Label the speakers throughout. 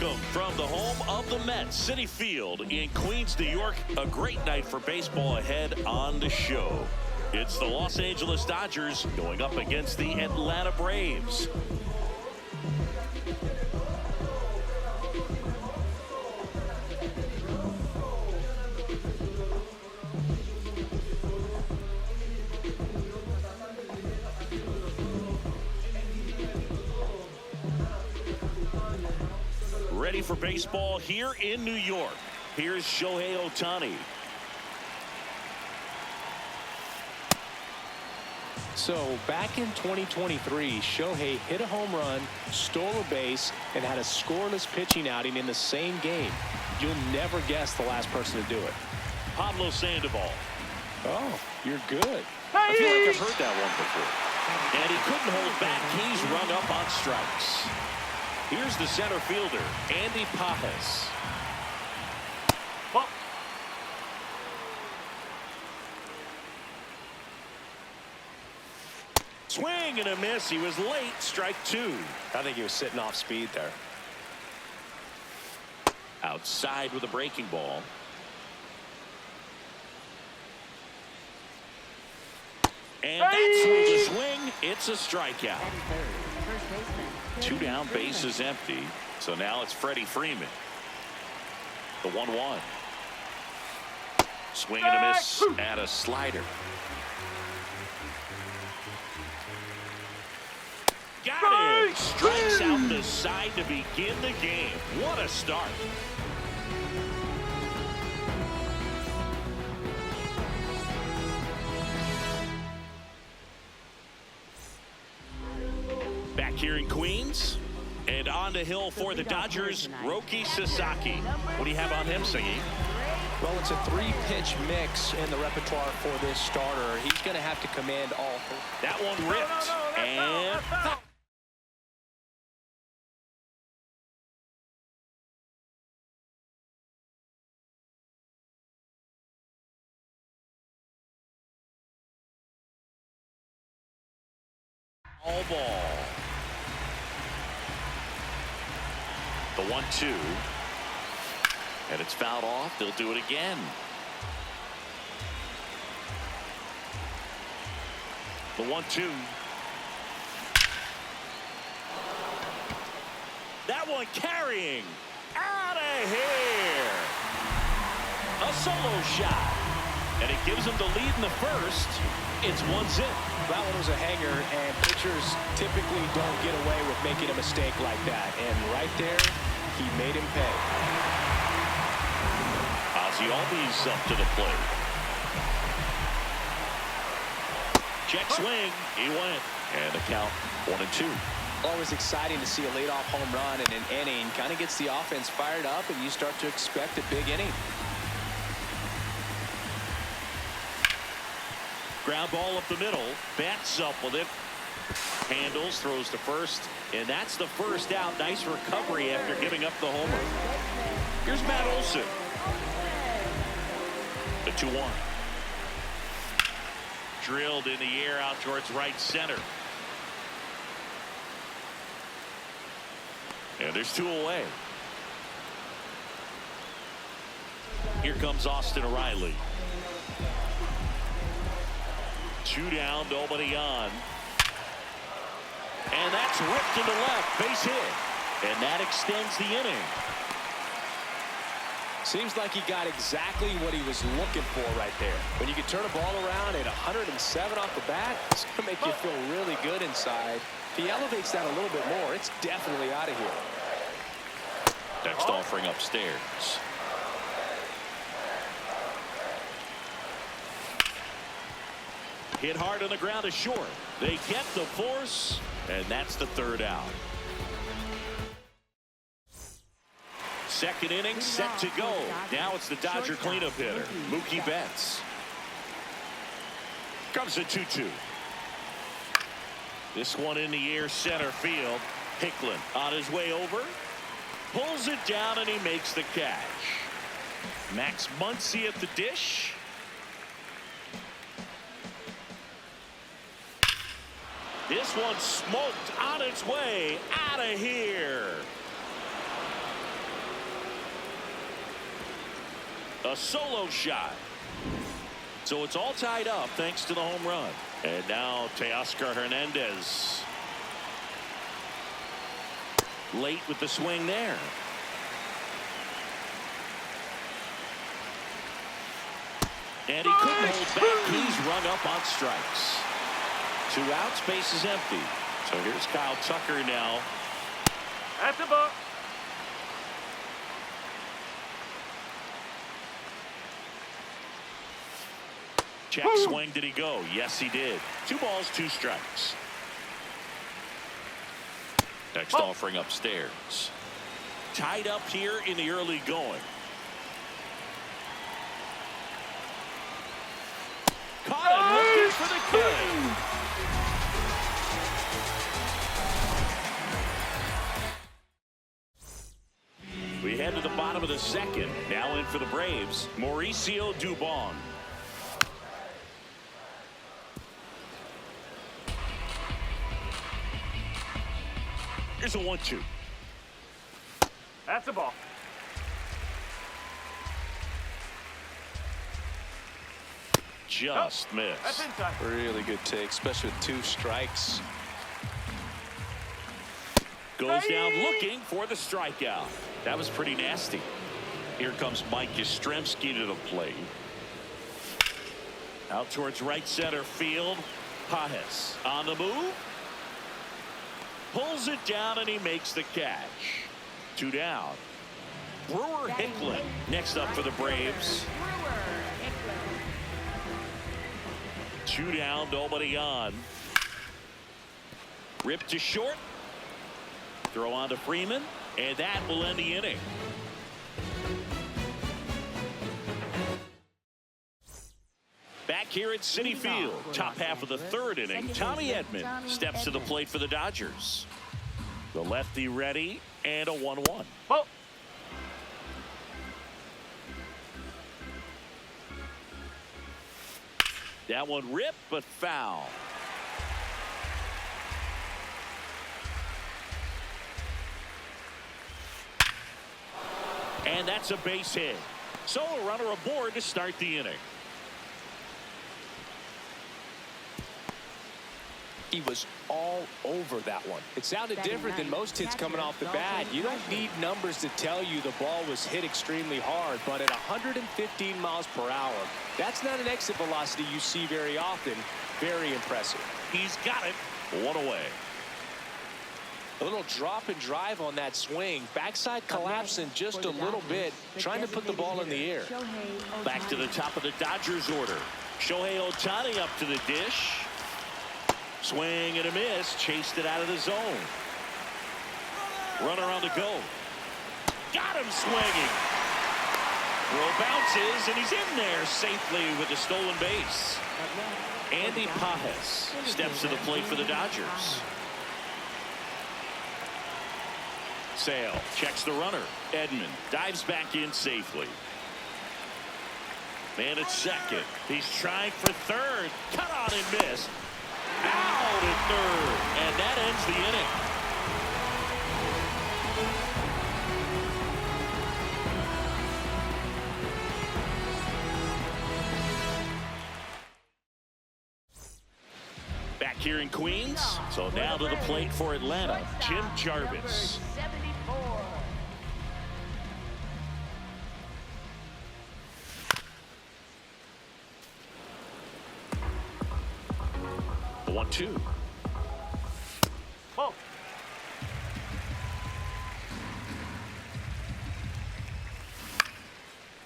Speaker 1: Welcome from the home of the Mets, Citi Field in Queens, New York. A great night for baseball ahead on the show. It's the Los Angeles Dodgers going up against the Atlanta Braves. Ready for baseball here in New York. Here's Shohei Ohtani.
Speaker 2: So back in 2023, Shohei hit a home run, stole a base, and had a scoreless pitching outing in the same game. You'll never guess the last person to do it.
Speaker 1: Pablo Sandoval.
Speaker 2: Oh, you're good.
Speaker 1: I feel like I've heard that one before. And he couldn't hold back. He's rung up on strikes. Here's the center fielder, Andy Pajas. Oh. Swing and a miss. He was late. Strike two.
Speaker 2: I think he was sitting off speed there.
Speaker 1: Outside with a breaking ball. And that's through the swing. It's a strikeout. Two down, bases empty. So now it's Freddie Freeman. The 1-1. Swing and a miss at a slider. Got it. Strikes out the side to begin the game. What a start. Back here in Queens, and on the hill for the Dodgers, Roki Sasaki. What do you have on him, Singy?
Speaker 2: Well, it's a three-pitch mix in the repertoire for this starter. He's going to have to command all three.
Speaker 1: That one ripped, and all ball. The 1-2. And it's fouled off. They'll do it again. The 1-2. That one carrying. Out of here. A solo shot. And it gives them the lead in the first. It's 1-0.
Speaker 2: That one was a hanger, and pitchers typically don't get away with making a mistake like that. And right there, he made him pay.
Speaker 1: Ozzie Albies up to the plate. Check swing. He went. And the count 1-2.
Speaker 2: Always exciting to see a leadoff home run in an inning. Kind of gets the offense fired up, and you start to expect a big inning.
Speaker 1: Ground ball up the middle. Bats up with it. Handles, throws to first. And that's the first out. Nice recovery after giving up the homer. Here's Matt Olson. The 2-1. Drilled in the air out towards right center. And there's two away. Here comes Austin Riley. Two down, nobody on. And that's ripped into left, base hit. And that extends the inning.
Speaker 2: Seems like he got exactly what he was looking for right there. When you can turn a ball around at 107 off the bat, it's going to make you feel really good inside. If he elevates that a little bit more, it's definitely out of here.
Speaker 1: Next offering upstairs. Hit hard on the ground to short. They get the force, and that's the third out. Second inning set to go. Now it's the Dodger cleanup hitter, Mookie Betts. Comes a 2-2. This one in the air, center field. Hicklin on his way over. Pulls it down, and he makes the catch. Max Muncy at the dish. This one smoked on its way out of here. A solo shot. So it's all tied up thanks to the home run. And now Teoscar Hernandez. Late with the swing there. And he couldn't hold back. He's rung up on strikes. 2 outs, base is empty. So here's Kyle Tucker now.
Speaker 3: At the ball.
Speaker 1: Check swing. Did he go? Yes, he did. 2 balls, 2 strikes. Next offering upstairs. Tied up here in the early going. Caught it, looking for the K. We head to the bottom of the second. Now in for the Braves, Mauricio Dubon. Here's a 1-2.
Speaker 3: That's the ball.
Speaker 1: Just missed.
Speaker 3: That's inside.
Speaker 2: Really good take, especially with 2 strikes.
Speaker 1: Goes down looking for the strikeout. That was pretty nasty. Here comes Mike Yastrzemski to the plate. Out towards right center field. Pajes on the move. Pulls it down and he makes the catch. 2 down. Brewer Hicklin next up for the Braves. 2 down, nobody on. Ripped to short. Throw on to Freeman, and that will end the inning. Back here at Citi Field, top half of the 3rd inning, Tommy Edman steps to the plate for the Dodgers. The lefty ready, and a 1-1.
Speaker 3: Oh.
Speaker 1: That one ripped, but foul. And that's a base hit. So a runner aboard to start the inning.
Speaker 2: He was all over that one. It sounded different than most hits coming off the bat. You don't need numbers to tell you the ball was hit extremely hard, but at 115 miles per hour, that's not an exit velocity you see very often. Very impressive.
Speaker 1: He's got it. 1 away.
Speaker 2: A little drop and drive on that swing. Backside collapsing just a little bit, trying to put the ball in the air.
Speaker 1: Back to the top of the Dodgers order. Shohei Ohtani up to the dish. Swing and a miss. Chased it out of the zone. Runner on the go. Got him swinging. Throw bounces, and he's in there safely with the stolen base. Andy Pajes steps to the plate for the Dodgers. Sale checks the runner. Edman dives back in safely. Man at second. He's trying for third. Cut on and missed. Out at third. And that ends the inning. Back here in Queens. So now to the plate for Atlanta, Jim Jarvis. The 1-2.
Speaker 3: Oh.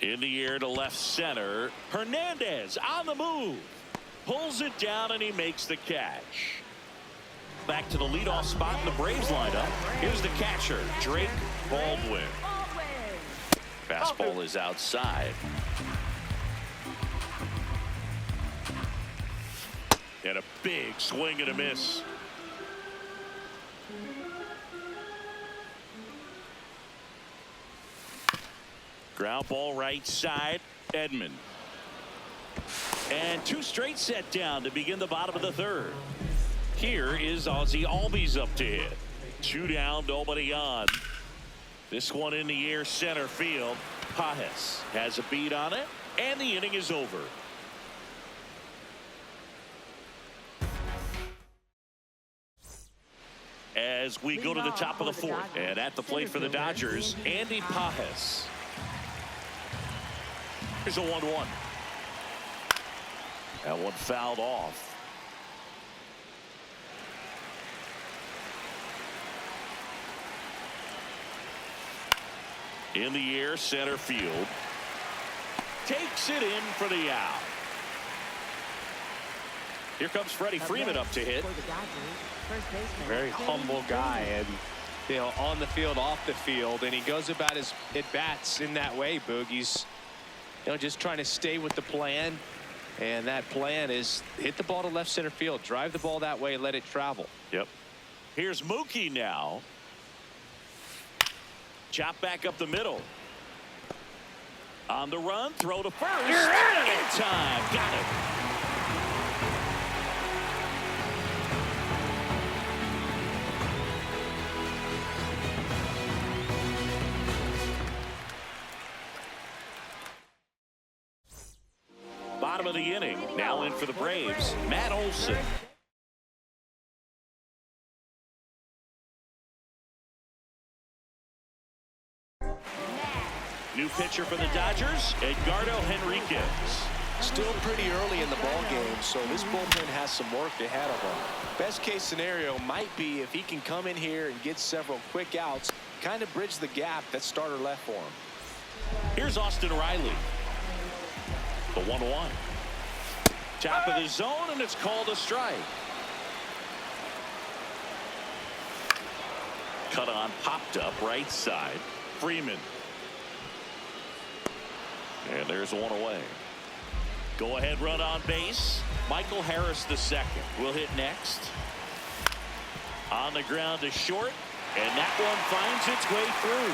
Speaker 1: In the air to left center. Hernandez on the move. Pulls it down and he makes the catch. Back to the leadoff spot in the Braves lineup. Here's the catcher, Drake Baldwin. Fastball is outside. And a big swing and a miss. Ground ball right side. Edman. And 2 straight set down to begin the bottom of the 3rd. Here is Ozzie Albies up to hit. 2 down, nobody on. This one in the air center field. Pages has a beat on it, and the inning is over. As we go to the top of the fourth, and at the plate for the Dodgers, Andy Pages. Here's a 1-1. That one fouled off. In the air, center field. Takes it in for the out. Here comes Freddie Freeman up to hit.
Speaker 2: Very humble guy, and on the field, off the field, and he goes about his at-bats in that way, Boog. He's just trying to stay with the plan, and that plan is hit the ball to left center field, drive the ball that way, let it travel.
Speaker 1: Yep. Here's Mookie now. Chop back up the middle. On the run, throw to first. In time, got it. Bottom of the inning. Now in for the Braves, Matt Olson. New pitcher for the Dodgers, Edgardo Henriquez.
Speaker 2: Still pretty early in the ball game, so this bullpen has some work ahead of him. Best case scenario might be if he can come in here and get several quick outs, kind of bridge the gap that starter left for him.
Speaker 1: Here's Austin Riley. The 1-1. Top of the zone, and it's called a strike. Cut on, popped up, right side. Freeman. And there's one away. Go ahead run on base. Michael Harris the second will hit next. On the ground to short, and that one finds its way through.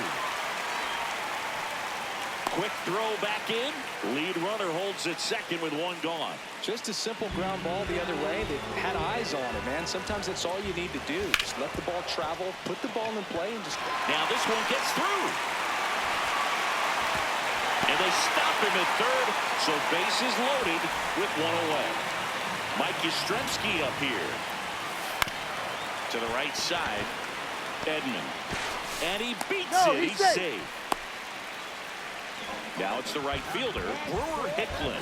Speaker 1: Quick throw back in. Lead runner holds it second with one gone.
Speaker 2: Just a simple ground ball the other way that had eyes on it, man. Sometimes that's all you need to do. Just let the ball travel, put the ball in play, and just...
Speaker 1: Now this one gets through. And they stop him at third, so bases loaded with one away. Mike Yastrzemski up here. To the right side, Edman. And he beats it. He's safe. Now it's the right fielder, Brewer Hicklin.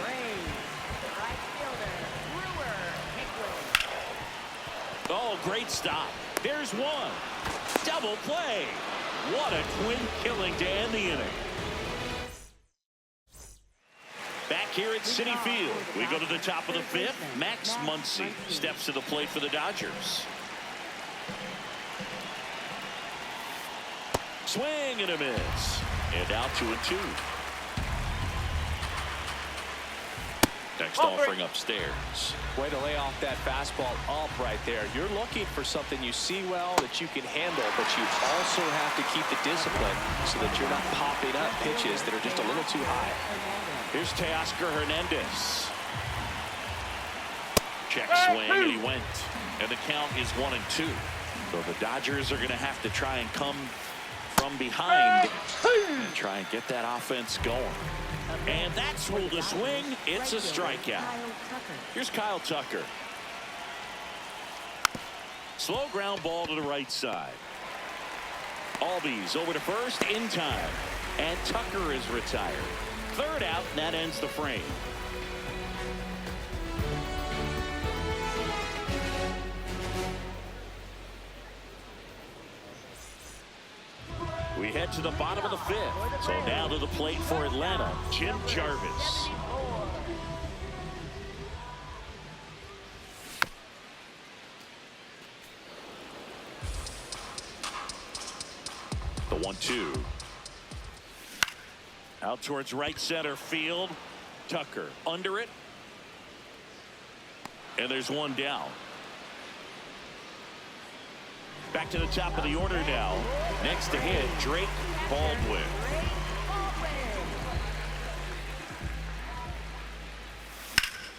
Speaker 1: Oh, great stop. There's one. Double play. What a twin killing to end the inning. Back here at Citi Field, we go to the top of the fifth. Max Muncy steps to the plate for the Dodgers. Swing and a miss. And out 2-2. Next offering upstairs.
Speaker 2: Way to lay off that fastball up right there. You're looking for something you see well that you can handle, but you also have to keep the discipline so that you're not popping up pitches that are just a little too high.
Speaker 1: Here's Teoscar Hernandez. Check swing, and he went. And the count is 1-2. So the Dodgers are going to have to try and come from behind and try and get that offense going. And that's ruled a swing. It's a strikeout. Here's Kyle Tucker. Slow ground ball to the right side. Albies over to first in time. And Tucker is retired. Third out, and that ends the frame. We head to the bottom of the fifth. So now to the plate for Atlanta, Jim Jarvis. The 1-2. Out towards right center field. Tucker under it. And there's one down. Back to the top of the order now. Next to hit, Drake Baldwin.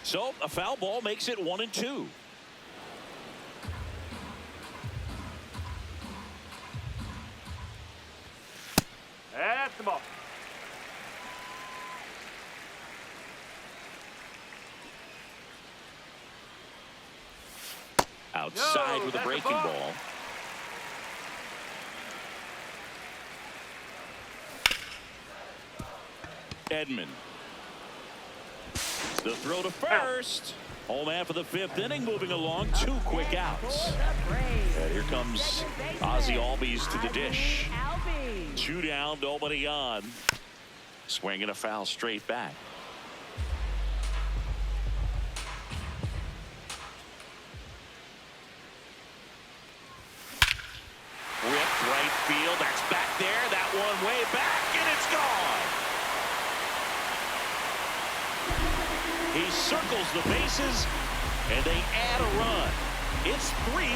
Speaker 1: So a foul ball makes it 1-2.
Speaker 3: That's the ball.
Speaker 1: outside with a
Speaker 3: that's a
Speaker 1: breaking
Speaker 3: ball.
Speaker 1: ball. Edman. The throw to first. Home half of the fifth inning, moving along. 2 quick outs. And here comes Ozzie Albies to the dish. 2 down, nobody on. Swinging a foul straight back. Ripped right field. That's back there. That one way back, and it's gone. He circles the bases, and they add a run. It's 3-1.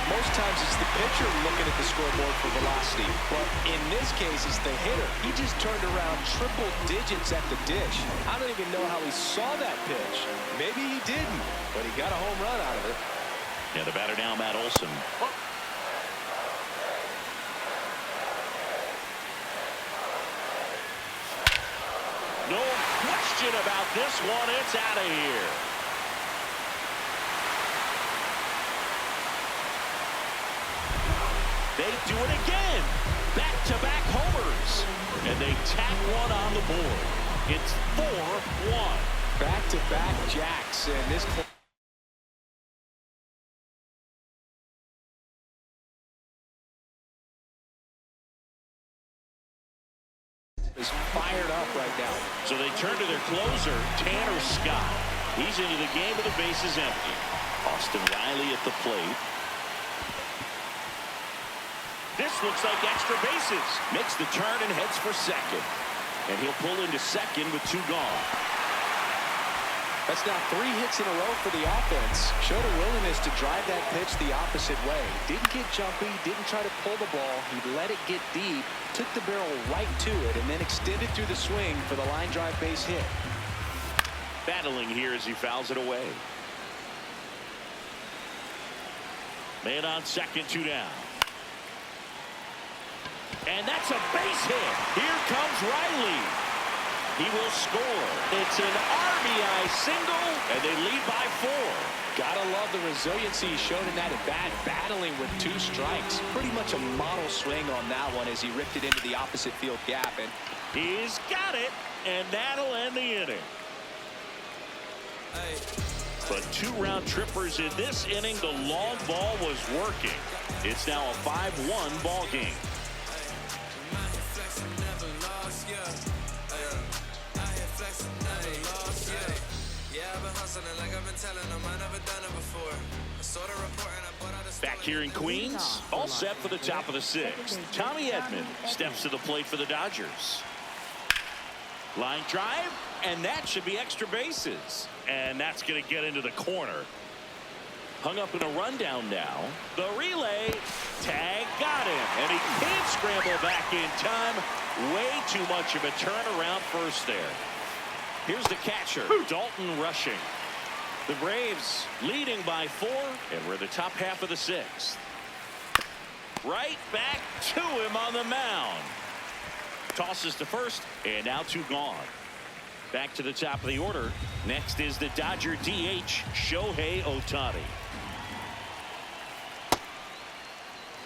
Speaker 2: Most times it's the pitcher looking at the scoreboard for velocity, but in this case it's the hitter. He just turned around triple digits at the dish. I don't even know how he saw that pitch. Maybe he didn't, but he got a home run out of it.
Speaker 1: Yeah, the batter now, Matt Olson. No question about this one. It's out of here. They do it again. Back-to-back homers. And they tack one on the board. It's 4-1.
Speaker 2: Back-to-back jacks, and this is fired up right now.
Speaker 1: So they turn to their closer, Tanner Scott. He's into the game with the bases empty. Austin Riley at the plate. This looks like extra bases. Makes the turn and heads for second. And he'll pull into second with 2 gone.
Speaker 2: That's now 3 hits in a row for the offense. Showed a willingness to drive that pitch the opposite way. Didn't get jumpy, didn't try to pull the ball. He let it get deep, took the barrel right to it, and then extended through the swing for the line drive base hit.
Speaker 1: Battling here as he fouls it away. Man on second, 2 down. And that's a base hit. Here comes Riley. He will score. It's an RBI single, and they lead by 4.
Speaker 2: Gotta love the resiliency shown in that at bat, battling with 2 strikes. Pretty much a model swing on that one as he ripped it into the opposite field gap. And
Speaker 1: he's got it, and that'll end the inning. But 2 round trippers in this inning. The long ball was working. It's now a 5-1 ball game. Back here in Queens, all set for the top of the 6th. Tommy Edman steps to the plate for the Dodgers. Line drive, and that should be extra bases. And that's going to get into the corner. Hung up in a rundown now. The relay, tag got him, and he can't scramble back in time. Way too much of a turnaround first there. Here's the catcher, Dalton rushing. The Braves leading by 4, and we're the top half of the 6th. Right back to him on the mound. Tosses to first, and now 2 gone. Back to the top of the order. Next is the Dodger DH, Shohei Ohtani.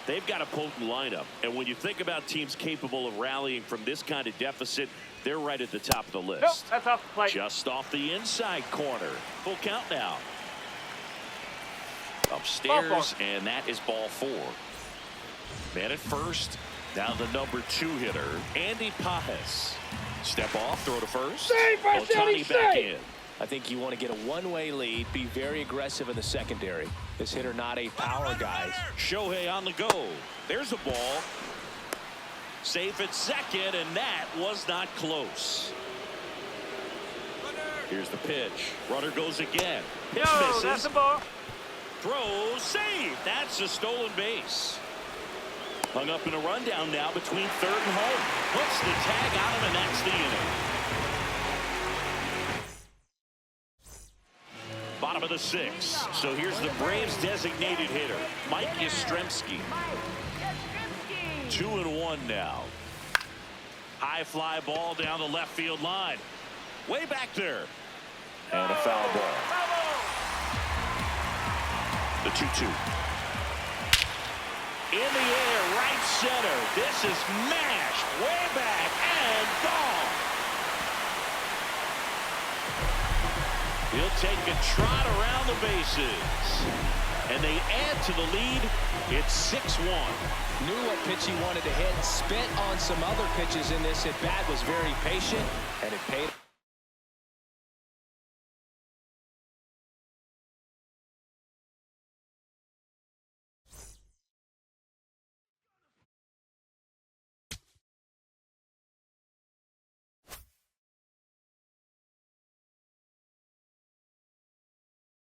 Speaker 1: They've got a potent lineup, and when you think about teams capable of rallying from this kind of deficit, they're right at the top of the list.
Speaker 3: Nope, that's off the plate.
Speaker 1: Just off the inside corner. Full count now. Upstairs, and that is ball 4. Man at first. Now the number 2 hitter, Andy Pajes. Step off, throw to first. Ohtani back in.
Speaker 2: I think you want to get a one-way lead, be very aggressive in the secondary. This hitter not a power guy.
Speaker 1: Shohei on the go. There's a ball. Safe at second, and that was not close. Here's the pitch. Runner goes again. Pitch misses.
Speaker 3: That's a ball.
Speaker 1: Throw, save. That's a stolen base. Hung up in a rundown now between third and home. Puts the tag on him, and that's the inning. Bottom of the 6th. So here's the Braves designated hitter, Mike Yastrzemski. 2-1 now. High fly ball down the left field line. Way back there. And a foul ball. The 2-2. In the air, right center. This is mashed way back and gone. He'll take a trot around the bases. And they add to the lead. It's 6-1.
Speaker 2: Knew what pitch he wanted to hit. Spent on some other pitches in this at bat. Was very patient, and it paid.